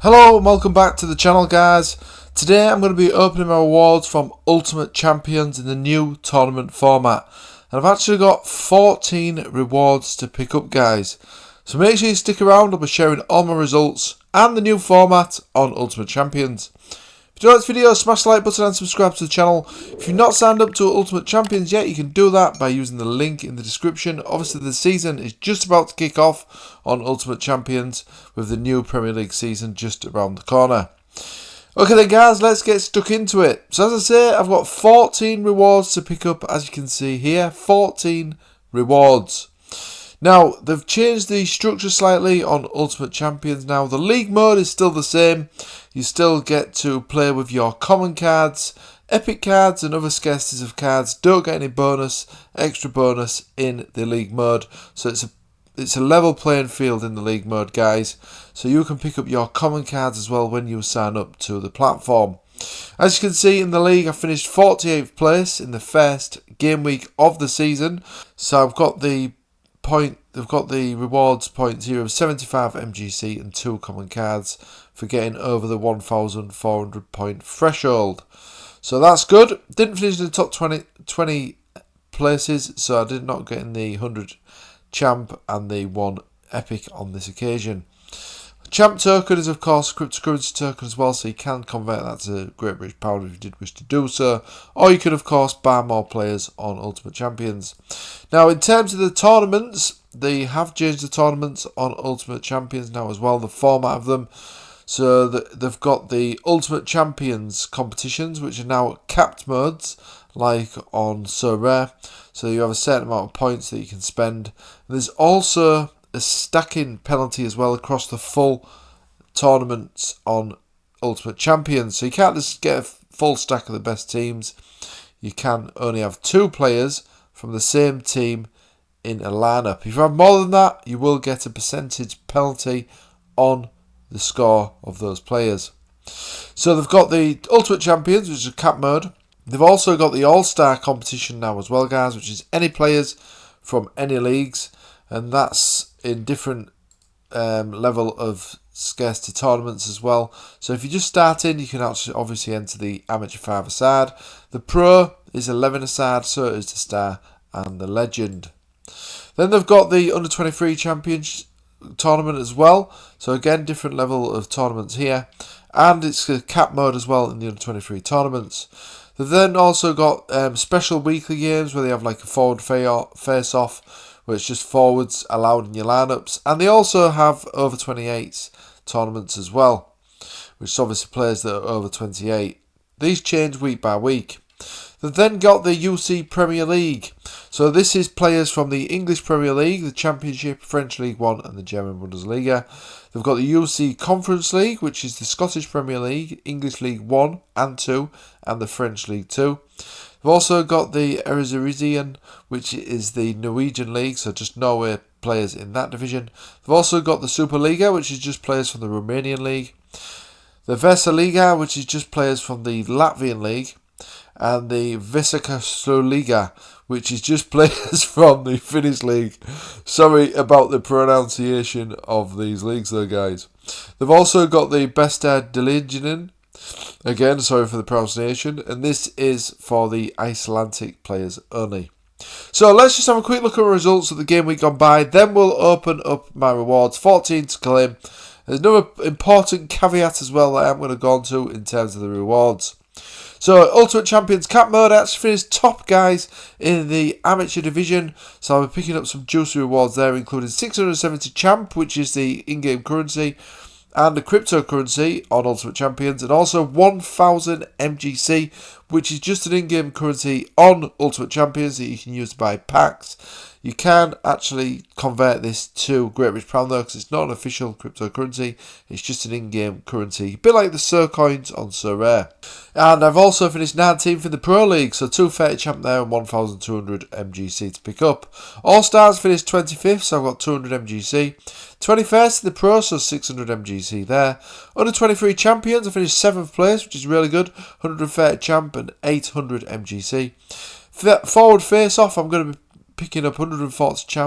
Hello and welcome back to the channel, guys. Today I'm going to be opening my rewards from Ultimate Champions in the new tournament format. And I've actually got 14 rewards to pick up, guys. So make sure you stick around. I'll be sharing all my results and the new format on Ultimate Champions. If you like this video, smash the like button and subscribe to the channel. If you've not signed up to Ultimate Champions yet, you can do that by using the link in the description. Obviously, the season is just about to kick off on Ultimate Champions with the new Premier League season just around the corner. Okay then, guys, let's get stuck into it. So as I say, I've got 14 rewards to pick up, as you can see here. 14 rewards. Now, they've changed the structure slightly on Ultimate Champions now. The league mode is still the same. You still get to play with your common cards, epic cards and other scarcities of cards. Don't get any extra bonus in the league mode. So it's a level playing field in the league mode, guys. So you can pick up your common cards as well when you sign up to the platform. As you can see in the league, I finished 48th place in the first game week of the season. So I've got the rewards points here of 75 MGC and 2 common cards for getting over the 1,400 point threshold. So that's good. Didn't finish in the top 20 places, so I did not get in the 100 champ and the 1 epic on this occasion. Champ token is of course a cryptocurrency token as well, so you can convert that to Great British Pound if you did wish to do so, or you could of course buy more players on Ultimate Champions. Now in terms of the tournaments, they have changed the tournaments on Ultimate Champions now as well, the format of them. So they've got the Ultimate Champions competitions, which are now capped modes like on Sorare, so you have a certain amount of points that you can spend. And there's also a stacking penalty as well across the full tournaments on Ultimate Champions. So you can't just get a full stack of the best teams. You can only have 2 players from the same team in a lineup. If you have more than that, you will get a percentage penalty on the score of those players. So they've got the Ultimate Champions, which is a cap mode. They've also got the All-Star competition now as well, guys, which is any players from any leagues, and that's in different level of scarcity tournaments as well. So if you just start in, you can actually obviously enter the amateur 5-a-side. The pro is 11-a-side, so is the star and the legend. Then they've got the under 23 championship tournament as well. So again, different level of tournaments here, and it's a cap mode as well in the under 23 tournaments. They've then also got special weekly games where they have like a forward face-off, where it's just forwards allowed in your lineups, and they also have over 28s tournaments as well, which is obviously players that are over 28. These change week by week. They've then got the UC Premier League. So this is players from the English Premier League, the Championship, French League 1 and the German Bundesliga. They've got the UC Conference League, which is the Scottish Premier League, English League 1 and 2 and the French League 2. They've also got the Eredivisie, which is the Norwegian league, so just Norway players in that division. They've also got the Superliga, which is just players from the Romanian league. The Versaliga, which is just players from the Latvian league. And the Liga, which is just players from the Finnish league. Sorry about the pronunciation of these leagues though, guys. They've also got the Besta Deliginen. Again, sorry for the pronunciation. And this is for the Icelandic players only. So let's just have a quick look at the results of the game week gone by. Then we'll open up my rewards. 14 to claim. There's another important caveat as well that I'm going to go on to in terms of the rewards. So, Ultimate Champions Cap Mode, I actually finished top, guys, in the amateur division. So, I'll be picking up some juicy rewards there, including 670 Champ, which is the in-game currency, and the cryptocurrency on Ultimate Champions, and also 1000 MGC, which is just an in-game currency on Ultimate Champions that you can use to buy packs. You can actually convert this to Great British Pound though, because it's not an official cryptocurrency. It's just an in-game currency, a bit like the Sir coins on Sorare. And I've also finished 19th in the Pro League, so 230 champ there and 1,200 MGC to pick up. All Stars finished 25th, so I've got 200 MGC. 21st in the Pro, so 600 MGC there. Under 23 Champions, I finished 7th place, which is really good. 130 champ and 800 MGC. Forward face-off, I'm going to be picking up 140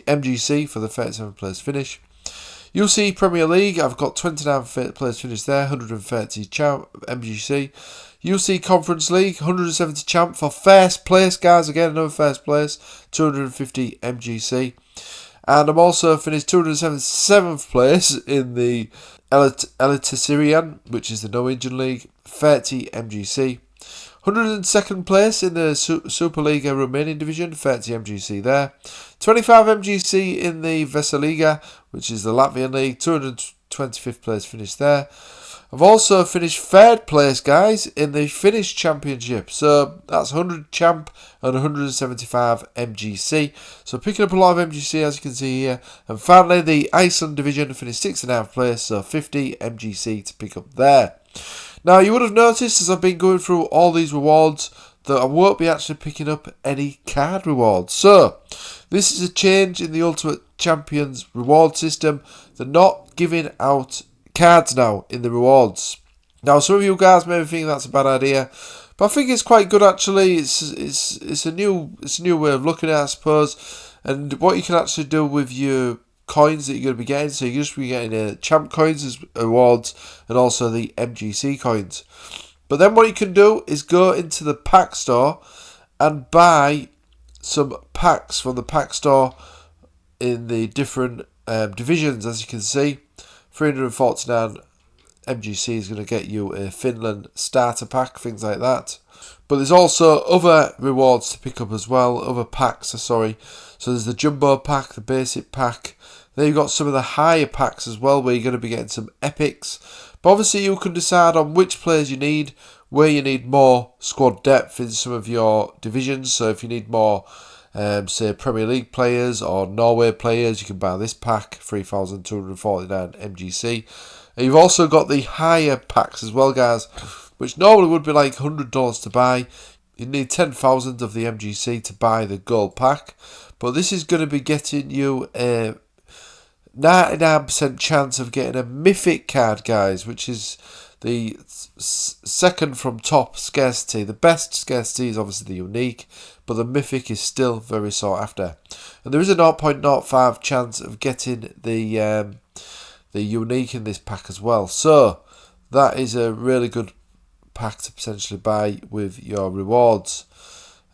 MGC for the 37th place finish. You'll see Premier League, I've got 29 players finished there, 130 champ, MGC. You'll see Conference League, 170 champ for first place, guys. Again, another first place, 250 MGC. And I'm also finished 277th place in the Eliteserien, which is the Norwegian League, 30 MGC. 102nd place in the Superliga Romanian division, 30 MGC there. 25 MGC in the Veseliga, which is the Latvian league, 225th place finished there. I've also finished 3rd place, guys, in the Finnish Championship. So that's 100 champ and 175 MGC. So picking up a lot of MGC, as you can see here. And finally, the Iceland division finished 6th and 9th place, so 50 MGC to pick up there. Now, you would have noticed as I've been going through all these rewards that I won't be actually picking up any card rewards. So, this is a change in the Ultimate Champions reward system. They're not giving out cards now in the rewards. Now, some of you guys may be thinking that's a bad idea, but I think it's quite good actually. It's a new way of looking at it, I suppose. And what you can actually do with your coins that you're going to be getting, so you're just be getting champ coins as rewards and also the MGC coins. But then what you can do is go into the pack store and buy some packs from the pack store in the different divisions. As you can see, 349 MGC is going to get you a Finland starter pack, things like that. But there's also other rewards to pick up as well, other packs, sorry. So there's the jumbo pack, the basic pack. Then you've got some of the higher packs as well, where you're going to be getting some epics. But obviously you can decide on which players you need, where you need more squad depth in some of your divisions. So if you need more, say, Premier League players or Norway players, you can buy this pack, 3,249 MGC. And you've also got the higher packs as well, guys, which normally would be like $100 to buy. You need 10,000 of the MGC to buy the gold pack. But this is going to be getting you a 99% chance of getting a mythic card, guys, which is the second from top scarcity. The best scarcity is obviously the unique, but the mythic is still very sought after. And there is a 0.05 chance of getting the unique in this pack as well. So that is a really good pack to potentially buy with your rewards.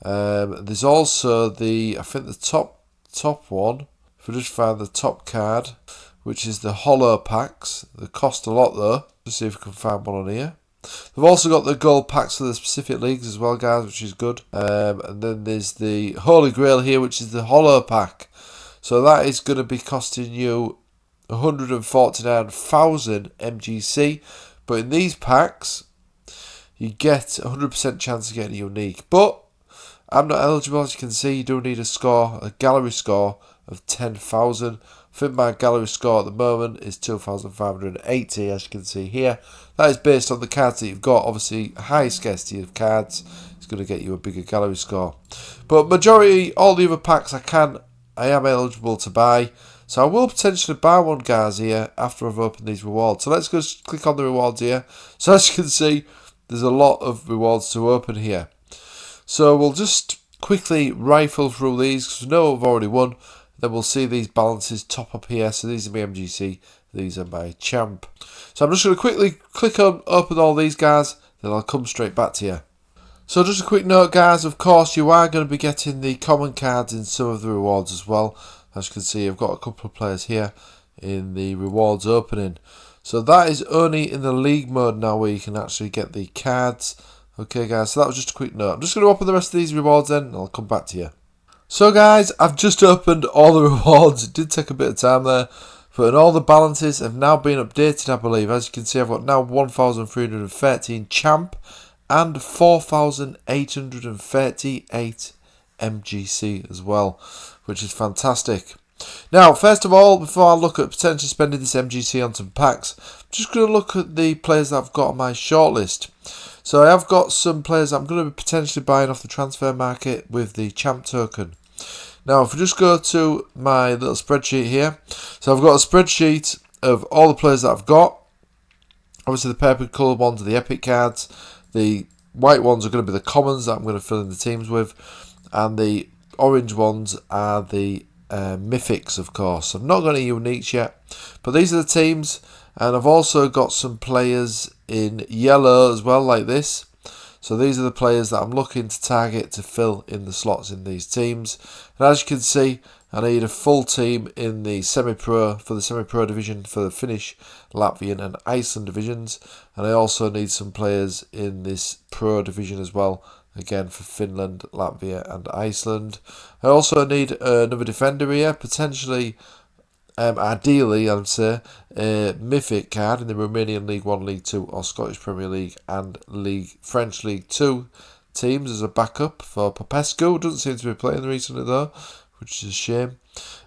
There's also I think the top one. If we just find the top card, which is the holo packs. They cost a lot though. Let's see if we can find one on here. They've also got the gold packs for the specific leagues as well, guys, which is good. And then there's the Holy Grail here, which is the holo pack. So that is going to be costing you 149,000 MGC. But in these packs, you get 100% chance of getting a unique. But I'm not eligible, as you can see. You do need a gallery score of 10,000. I think my gallery score at the moment is 2,580, as you can see here. That is based on the cards that you've got. Obviously, high scarcity of cards is going to get you a bigger gallery score. But majority, all the other packs I am eligible to buy. So I will potentially buy one, guys, here after I've opened these rewards. So let's go click on the rewards here. So as you can see, there's a lot of rewards to open here. So we'll just quickly rifle through these because we know I've already won. Then we'll see these balances top up here. So these are my MGC, these are my champ. So I'm just going to quickly click on open all these, guys, then I'll come straight back to you. So just a quick note, guys, of course you are going to be getting the common cards in some of the rewards as well. As you can see, I've got a couple of players here in the rewards opening. So that is only in the league mode now where you can actually get the cards. Okay, guys, so that was just a quick note. I'm just going to open the rest of these rewards then, and I'll come back to you. So, guys, I've just opened all the rewards. It did take a bit of time there, but all the balances have now been updated, I believe. As you can see, I've got now 1,313 champ and 4,838 MGC as well, which is fantastic. Now, first of all, before I look at potentially spending this MGC on some packs, I'm just going to look at the players that I've got on my shortlist. So I have got some players that I'm going to be potentially buying off the transfer market with the champ token. Now, if we just go to my little spreadsheet here, so I've got a spreadsheet of all the players that I've got. Obviously, the purple coloured ones are the epic cards. The white ones are going to be the commons that I'm going to fill in the teams with. And the orange ones are the mythics, of course. I've not got any uniques yet, but these are the teams, and I've also got some players in yellow as well, like this. So these are the players that I'm looking to target to fill in the slots in these teams. And as you can see, I need a full team in the semi-pro, for the semi-pro division for the Finnish, Latvian and Iceland divisions. And I also need some players in this pro division as well, again for Finland, Latvia and Iceland. I also need another defender here, potentially, ideally I'd say, a mythic card in the Romanian League 1, League 2 or Scottish Premier League and French League 2 teams as a backup for Popescu. Doesn't seem to be playing recently though, which is a shame.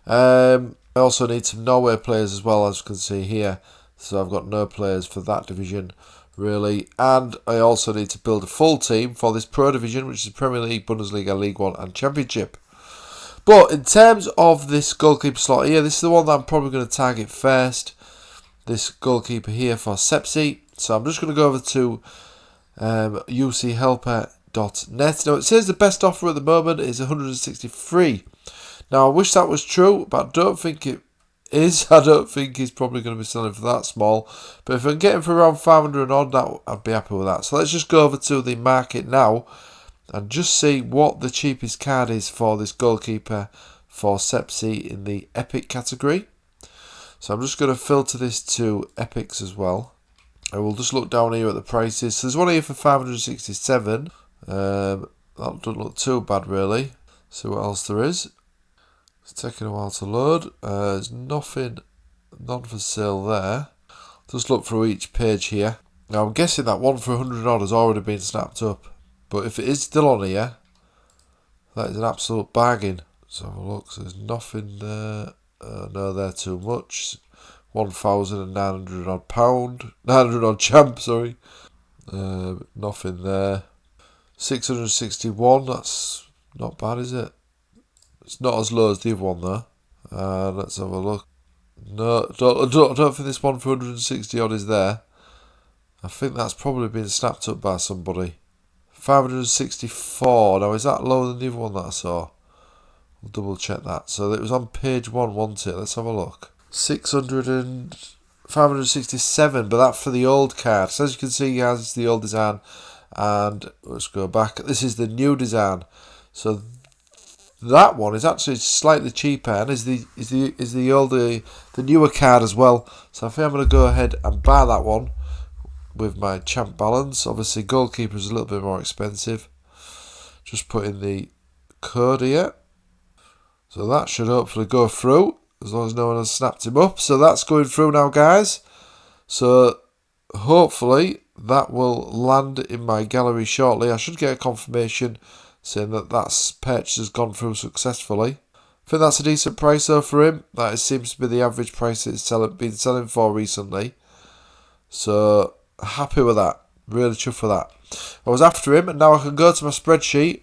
I also need some Norway players as well, as you can see here. So I've got no players for that division really, and I also need to build a full team for this pro division, which is Premier League, Bundesliga, League 1 and Championship. But in terms of this goalkeeper slot here, this is the one that I'm probably going to target first. This goalkeeper here for Sepsi. So I'm just going to go over to uchelper.net. Now it says the best offer at the moment is 163. Now I wish that was true, but I don't think it is. I don't think he's probably going to be selling for that small. But if I can get him for around 500 odd, I'd be happy with that. So let's just go over to the market now and just see what the cheapest card is for this goalkeeper for Sepsi in the epic category. So I'm just going to filter this to epics as well. I will just look down here at the prices. So there's one here for 567. That doesn't look too bad really. See what else there is. It's taking a while to load. There's none for sale there. Just look through each page here. Now I'm guessing that one for 100 odd has already been snapped up. But if it is still on here, that is an absolute bargain. Let's have a look. So there's nothing there. No, they're too much. 1,900 odd pound. 900 odd champ, sorry. Nothing there. 661. That's not bad, is it? It's not as low as the other one though. Let's have a look. No, I don't think this one for 160 odd is there. I think that's probably been snapped up by somebody. 564. Now, is that lower than the other one that I saw? I'll double check that. So it was on page 1, wasn't it? Let's have a look. 567, but that's for the old card. So as you can see, he has the old design. And let's go back. This is the new design. So that one is actually slightly cheaper and is the newer card as well. So I think I'm going to go ahead and buy that one with my champ balance. Obviously goalkeeper is a little bit more expensive. Just put in the code here. So that should hopefully go through as long as no one has snapped him up. So that's going through now, guys. So hopefully that will land in my gallery shortly. I should get a confirmation saying that purchase has gone through successfully. I think that's a decent price though for him. That seems to be the average price it's been selling for recently. So happy with that. Really chuffed for that. I was after him and now I can go to my spreadsheet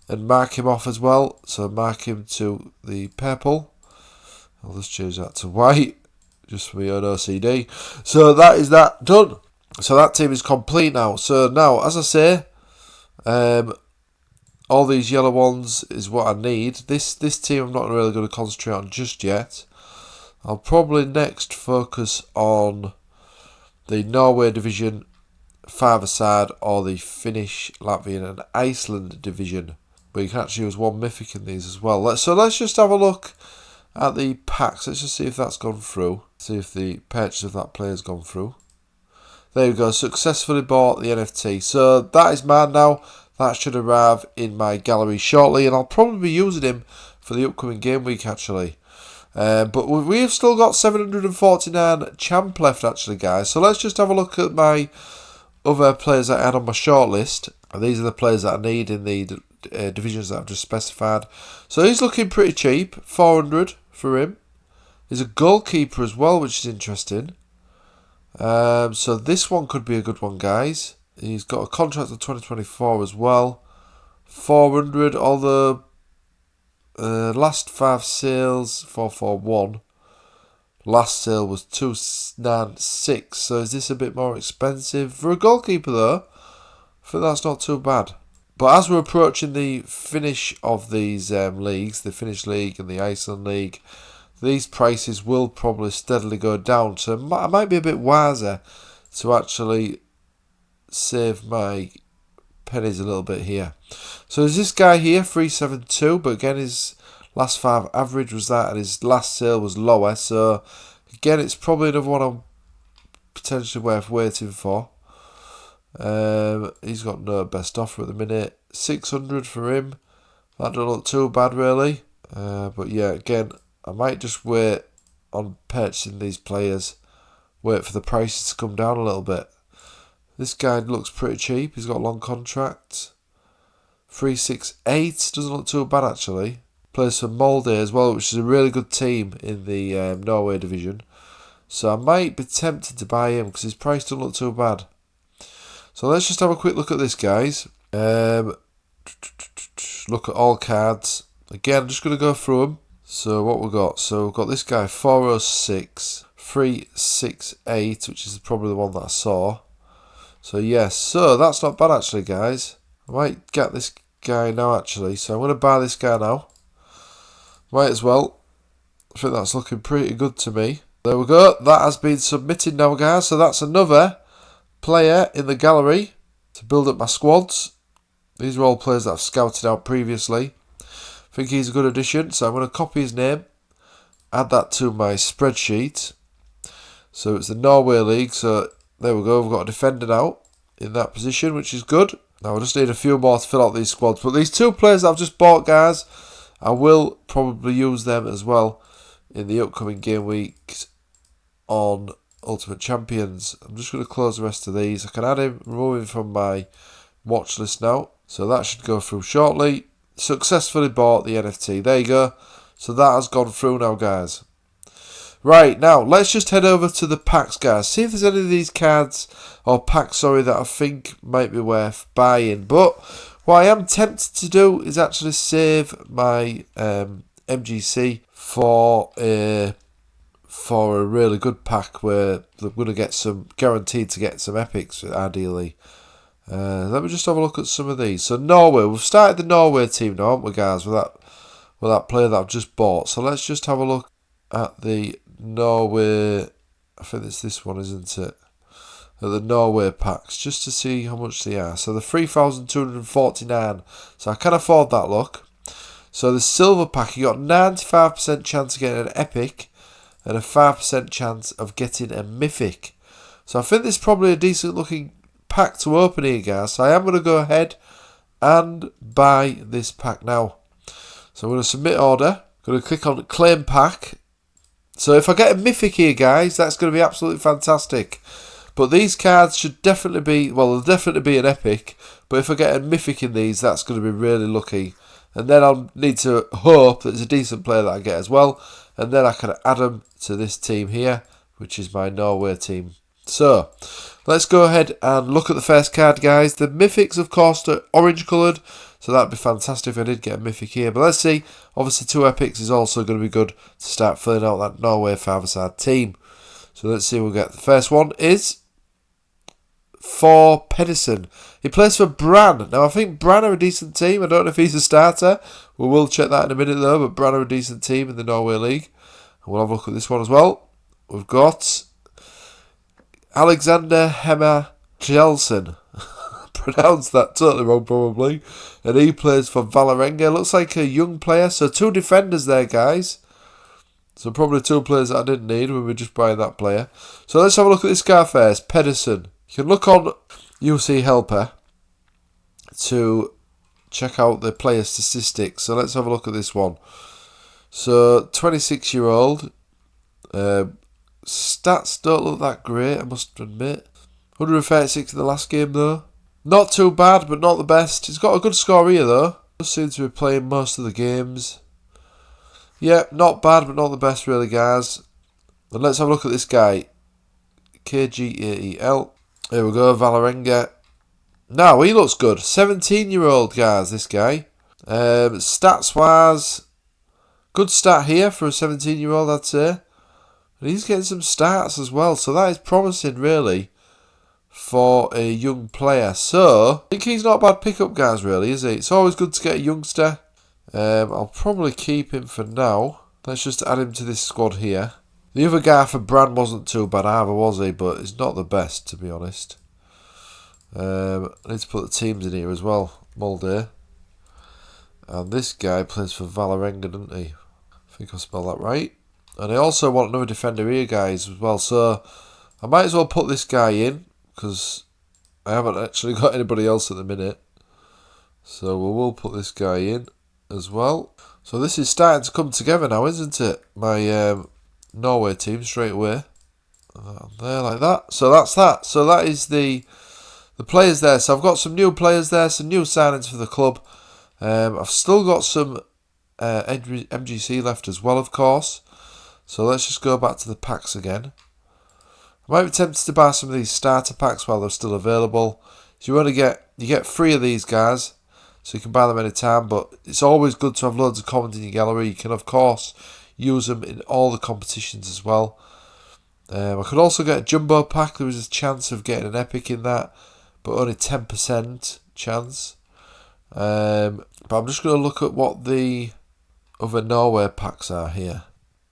and mark him off as well. So mark him to the purple. I'll just change that to white just for my own OCD. So that is that done. So that team is complete now. So now, as I say, all these yellow ones is what I need. This team I'm not really going to concentrate on just yet. I'll probably next focus on the Norway division, 5-a-side, or the Finnish, Latvian and Iceland division. But you can actually use one mythic in these as well. So let's just have a look at the packs. Let's just see if that's gone through. See if the purchase of that player has gone through. There we go. Successfully bought the NFT. So that is mine now. That should arrive in my gallery shortly. And I'll probably be using him for the upcoming game week actually. But we've still got 749 champ left actually, guys. So let's just have a look at my other players that I had on my shortlist. And these are the players that I need in the divisions that I've just specified. So he's looking pretty cheap. 400 for him. He's a goalkeeper as well, which is interesting. So this one could be a good one, guys. He's got a contract of 2024 as well. 400, although last 5 sales, 441. Last sale was 296. So is this a bit more expensive? For a goalkeeper though, I think that's not too bad. But as we're approaching the finish of these leagues, the Finnish League and the Iceland League, these prices will probably steadily go down. So I might be a bit wiser to actually save my pennies a little bit here. So there's this guy here, 372, but again his last 5 average was that and his last sale was lower. So again, it's probably another one I'm potentially worth waiting for. He's got no best offer at the minute. 600 for him. That don't look too bad really. But yeah, again, I might just wait on purchasing these players. Wait for the prices to come down a little bit. This guy looks pretty cheap. He's got a long contract. 368. Doesn't look too bad actually. Plays for Molde as well, which is a really good team in the Norway division. So I might be tempted to buy him because his price doesn't look too bad. So let's just have a quick look at this, guys. Look at all cards. Again, I'm just going to go through them. So what we've got. So we've got this guy, 406, 368, which is probably the one that I saw. So yes, so that's not bad actually, guys. I might get this guy now actually. So I'm going to buy this guy now. Might as well. I think that's looking pretty good to me. There we go. That has been submitted now, guys. So that's another player in the gallery to build up my squads. These are all players that I've scouted out previously. I think he's a good addition. So I'm going to copy his name. Add that to my spreadsheet. So it's the Norway League. So there we go. We've got a defender now in that position, which is good. Now I just need a few more to fill out these squads. But these 2 players that I've just bought, guys, I will probably use them as well in the upcoming game weeks on Ultimate Champions. I'm just going to close the rest of these. I can add him, remove him from my watch list now. So that should go through shortly. Successfully bought the NFT. There you go. So that has gone through now, guys. Right, now let's just head over to the packs, guys. See if there's any of these cards, or packs, sorry, that I think might be worth buying. But what I am tempted to do is actually save my MGC for a really good pack where we're going to get some, guaranteed to get some epics ideally. Let me just have a look at some of these. So Norway, we've started the Norway team now, haven't we, guys, with that player that I've just bought. So let's just have a look at the Norway. I think it's this one, isn't it? At the Norway packs, just to see how much they are. So the 3,249. So I can afford that, look. So the silver pack, you got 95% chance of getting an epic and a 5% chance of getting a mythic. So I think this is probably a decent looking pack to open here, guys. So I am going to go ahead and buy this pack now. So I'm going to submit order. Going to click on claim pack. So if I get a mythic here, guys, that's going to be absolutely fantastic. But these cards should definitely be, well, they'll definitely be an epic. But if I get a mythic in these, that's going to be really lucky. And then I'll need to hope that there's a decent player that I get as well. And then I can add them to this team here, which is my Norway team. So, let's go ahead and look at the first card, guys. The mythics, of course, are orange coloured. So that'd be fantastic if I did get a mythic here. But let's see. Obviously, 2 epics is also going to be good to start filling out that Norway 5-a-side team. So let's see what we get. The first one is for Pedersen. He plays for Brann. Now, I think Brann are a decent team. I don't know if he's a starter. We will check that in a minute, though. But Brann are a decent team in the Norway League. And we'll have a look at this one as well. We've got Alexander Hemmer Jelsen. Pronounced that totally wrong, probably. And he plays for Valerenga. Looks like a young player. So 2 defenders there, guys. So probably 2 players that I didn't need when we were just buying that player. So let's have a look at this guy first. Pedersen. You can look on UC Helper to check out the player statistics. So let's have a look at this one. So 26-year-old. Stats don't look that great, I must admit. 136 in the last game, though. Not too bad, but not the best. He's got a good score here, though. Does seem to be playing most of the games. Yeah, not bad, but not the best, really, guys. And let's have a look at this guy. KGAEL. Here we go, Valerenga. Now, he looks good. 17-year-old, guys, this guy. Stats-wise, good stat here for a 17-year-old, I'd say. And he's getting some starts as well, so that is promising, really, for a young player. So, I think he's not a bad pickup, guys, really, is he? It's always good to get a youngster. I'll probably keep him for now. Let's just add him to this squad here. The other guy for Brand wasn't too bad either, was he? But he's not the best, to be honest. I need to put the teams in here as well. Mulder. And this guy plays for Valerenga, doesn't he? I think I spelled that right. And I also want another defender here, guys, as well. So I might as well put this guy in, because I haven't actually got anybody else at the minute. So we will put this guy in as well. So this is starting to come together now, isn't it? My Norway team straight away. There, like that. So that's that. So that is the players there. So I've got some new players there, some new signings for the club. I've still got some MGC left as well, of course. So let's just go back to the packs again. I might be tempted to buy some of these starter packs while they're still available. So you get 3 of these guys, so you can buy them anytime. But it's always good to have loads of commons in your gallery. You can of course use them in all the competitions as well. I could also get a jumbo pack. There was a chance of getting an epic in that, but only 10% chance. But I'm just going to look at what the other Norway packs are here.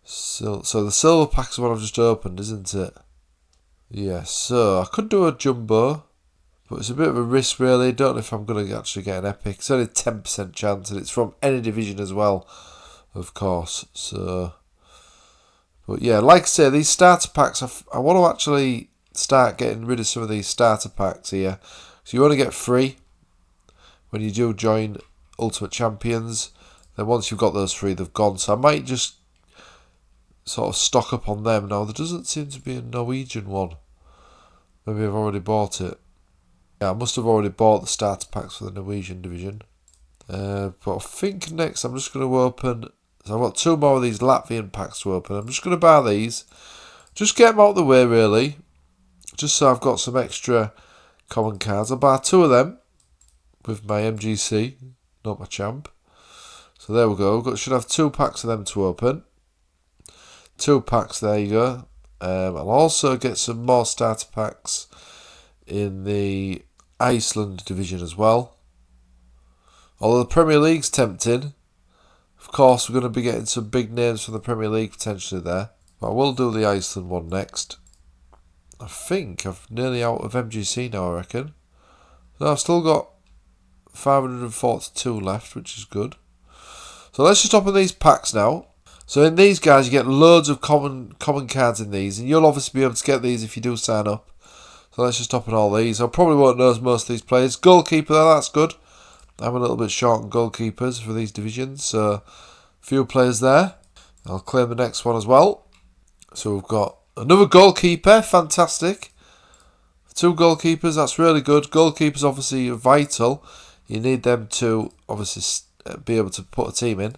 So the silver pack is what I've just opened, isn't it? Yeah, so I could do a jumbo, but it's a bit of a risk really. Don't know if I'm going to actually get an epic. It's only 10% chance, and it's from any division as well, of course. So, but yeah, like I say, these starter packs, I want to actually start getting rid of some of these starter packs here. So you only get 3 when you do join Ultimate Champions. Then once you've got those 3, they've gone. So I might just sort of stock up on them. Now, there doesn't seem to be a Norwegian one. Maybe I've already bought it. Yeah, I must have already bought the starter packs for the Norwegian division. But I think next I'm just going to open... So I've got 2 more of these Latvian packs to open. I'm just going to buy these. Just get them out of the way, really. Just so I've got some extra common cards. I'll buy 2 of them with my MGC, not my champ. So there we go. Should have 2 packs of them to open. 2 packs, there you go. I'll also get some more starter packs in the Iceland division as well. Although the Premier League's tempting. Of course, we're going to be getting some big names from the Premier League potentially there. But I will do the Iceland one next. I think I'm nearly out of MGC now, I reckon. No, I've still got 542 left, which is good. So let's just open these packs now. So in these guys, you get loads of common cards in these, and you'll obviously be able to get these if you do sign up. So let's just open all these. I probably won't know most of these players. Goalkeeper, that's good. I'm a little bit short on goalkeepers for these divisions, so a few players there. I'll claim the next one as well. So we've got another goalkeeper, fantastic. 2 goalkeepers, that's really good. Goalkeepers obviously are vital. You need them to obviously be able to put a team in.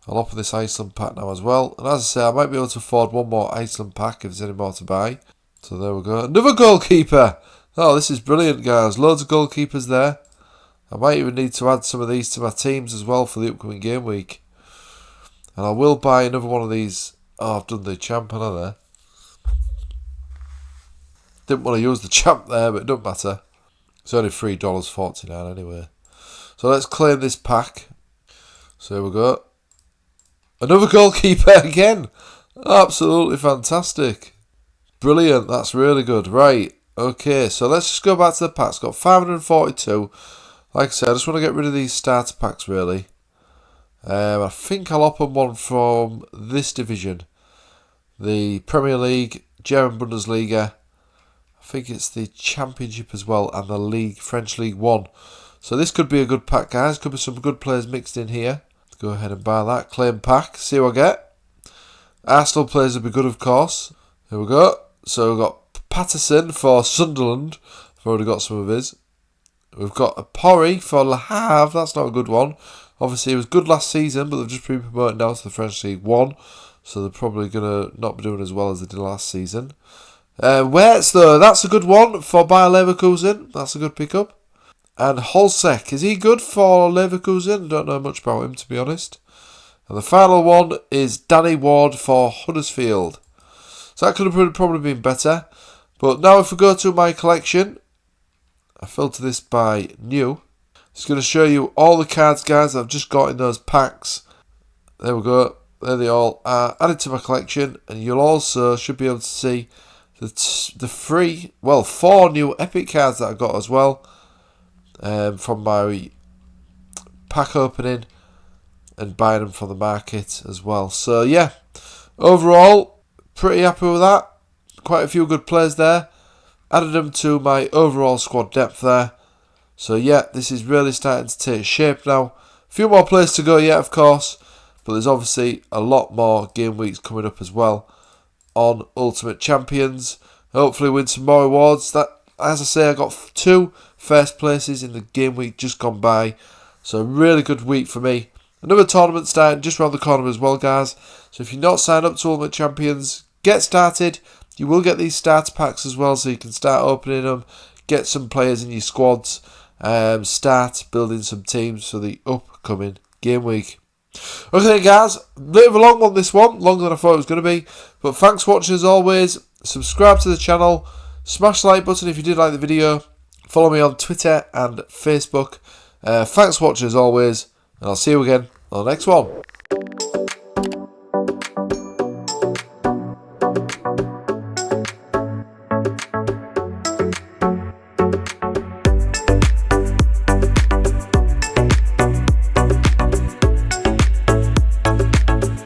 I'll open this Iceland pack now as well. And as I say, I might be able to afford 1 more Iceland pack if there's any more to buy. So there we go. Another goalkeeper! Oh, this is brilliant, guys. Loads of goalkeepers there. I might even need to add some of these to my teams as well for the upcoming game week. And I will buy another one of these. Oh, I've done the champ, haven't I? Didn't want to use the champ there, but it doesn't matter. It's only $3.49 anyway. So let's claim this pack. So here we go. Another goalkeeper again. Absolutely fantastic. Brilliant. That's really good. Right. Okay. So let's just go back to the packs. Got 542. Like I said, I just want to get rid of these starter packs really. I think I'll open one from this division. The Premier League, German Bundesliga. I think it's the Championship as well, and the League, French League 1. So this could be a good pack, guys. Could be some good players mixed in here. Go ahead and buy that. Claim pack. See what I get. Arsenal players will be good, of course. Here we go. So we've got Patterson for Sunderland. I've already got some of his. We've got a Porry for Le Havre. That's not a good one. Obviously, he was good last season, but they've just been promoted now to the French League 1. So they're probably going to not be doing as well as they did last season. Wirtz, though, that's a good one for Bayer Leverkusen. That's a good pickup. And Holsek, is he good for Leverkusen? Don't know much about him, to be honest. And the final one is Danny Ward for Huddersfield. So that could have probably been better. But now if we go to my collection, I filter this by new. It's going to show you all the cards, guys, I've just got in those packs. There we go. There they all are added to my collection, and you'll also should be able to see the 4 new epic cards that I got as well from my pack opening and buying them from the market as well. So yeah, overall pretty happy with that. Quite a few good players there. Added them to my overall squad depth there. So yeah, this is really starting to take shape now. A few more players to go yet, of course, but there's obviously a lot more game weeks coming up as well on Ultimate Champions. Hopefully win some more awards. That, as I say, I got 2 first places in the game week just gone by. So a really good week for me. Another tournament starting just around the corner as well, guys. So if you're not signed up to Ultimate Champions, get started. You will get these starter packs as well, so you can start opening them, get some players in your squads, start building some teams for the upcoming game week. Okay guys, a bit of a long one this one, longer than I thought it was going to be, but thanks for watching as always. Subscribe to the channel, smash the like button if you did like the video, follow me on Twitter and Facebook. Thanks for watching as always, and I'll see you again on the next one.